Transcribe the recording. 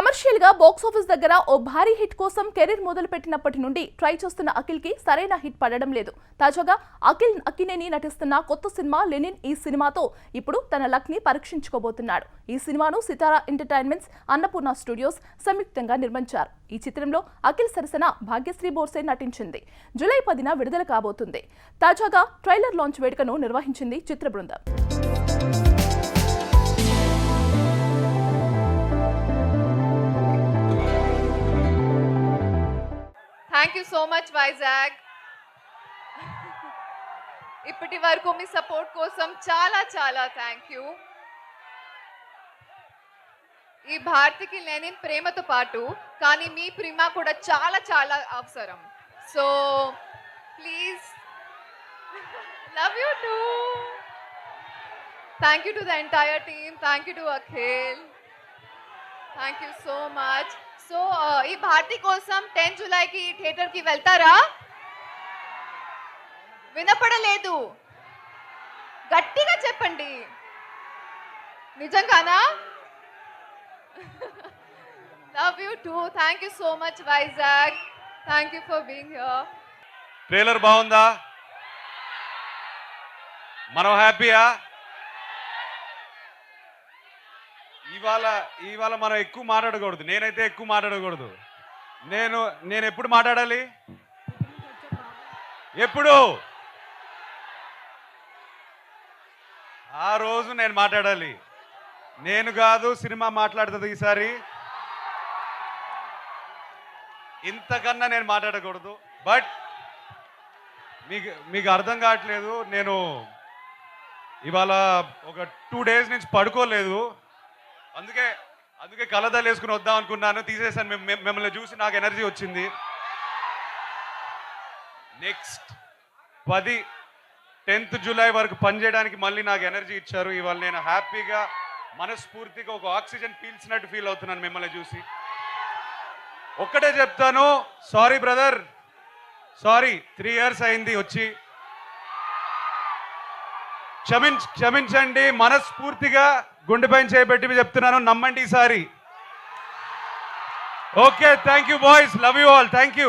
Commercial గా box office దగ్గర ఓ భారీ హిట్ కోసం కెరీర్ మొదలు పెట్టినప్పటి నుండి ట్రై చేస్తున్న అఖిల్ కి సరైన హిట్ పడడం లేదు. తాజాగా అఖిల్ అక్కినేని నటిస్తున్న కొత్త సినిమా లెనిన్. ఈ సినిమాతో ఇప్పుడు తన లక్ ని పరీక్షించుకోబోతున్నాడు. ఈ సినిమాను సితారా ఎంటర్టైన్మెంట్స్, అన్నపూర్ణ స్టూడియోస్ సంయుక్తంగా నిర్మించారు. ఈ చిత్రంలో అఖిల్ సరసన భాగ్యశ్రీ బోర్సే నటించింది. జూలై 10న విడుదల కాబోతుంది. తాజాగా ట్రైలర్ లాంచ్ వేడుకను నిర్వహించింది చిత్ర బృందం. Thank you so much, Vizag. ఇప్పటి వరకు మీ సపోర్ట్ కోసం చాలా చాలా థ్యాంక్ యూ. ఈ భారతికి లేని ప్రేమతో పాటు కానీ మీ ప్రేమ కూడా చాలా చాలా అవసరం. So please love you two. Thank you to the entire team. Thank you to Akhil. Thank you so much. So ఈ భారతి కోసం 10 జూలైకి థియేటర్కి వెళ్తారా? వినపడలేదు, గట్టిగా చెప్పండి. నిజంగానా? Love you two. Thank you so much Vizag. Thank you for being here. Trailer బాగుందా? మనం హ్యాపీయా? ఇవాళ మనం ఎక్కువ మాట్లాడకూడదు. నేనైతే ఎక్కువ మాట్లాడకూడదు. నేను ఎప్పుడు మాట్లాడాలి? ఎప్పుడు? ఆ రోజు నేను మాట్లాడాలి. నేను కాదు, సినిమా మాట్లాడుతుంది ఈసారి. ఇంతకన్నా నేను మాట్లాడకూడదు. బట్ మీకు అర్థం కావట్లేదు. నేను ఇవాళ ఒక 2 డేస్ నుంచి పడుకోలేదు. అందుకే కలదాలు వేసుకుని వద్దాం అనుకున్నాను. తీసేసాను. మిమ్మల్ని చూసి నాకు ఎనర్జీ వచ్చింది. నెక్స్ట్ 10th జూలై వరకు పనిచేయడానికి మళ్ళీ నాకు ఎనర్జీ ఇచ్చారు. ఇవాళ నేను హ్యాపీగా మనస్ఫూర్తిగా ఒక ఆక్సిజన్ పీల్చినట్టు ఫీల్ అవుతున్నాను మిమ్మల్ని చూసి. ఒక్కటే చెప్తాను, సారీ బ్రదర్, సారీ. 3 years అయింది వచ్చి. క్షమించండి. మనస్ఫూర్తిగా గుండెపైన చేయబెట్టి చెప్తున్నాను, నమ్మండి ఈసారి. Okay, thank you boys, love you all, thank you.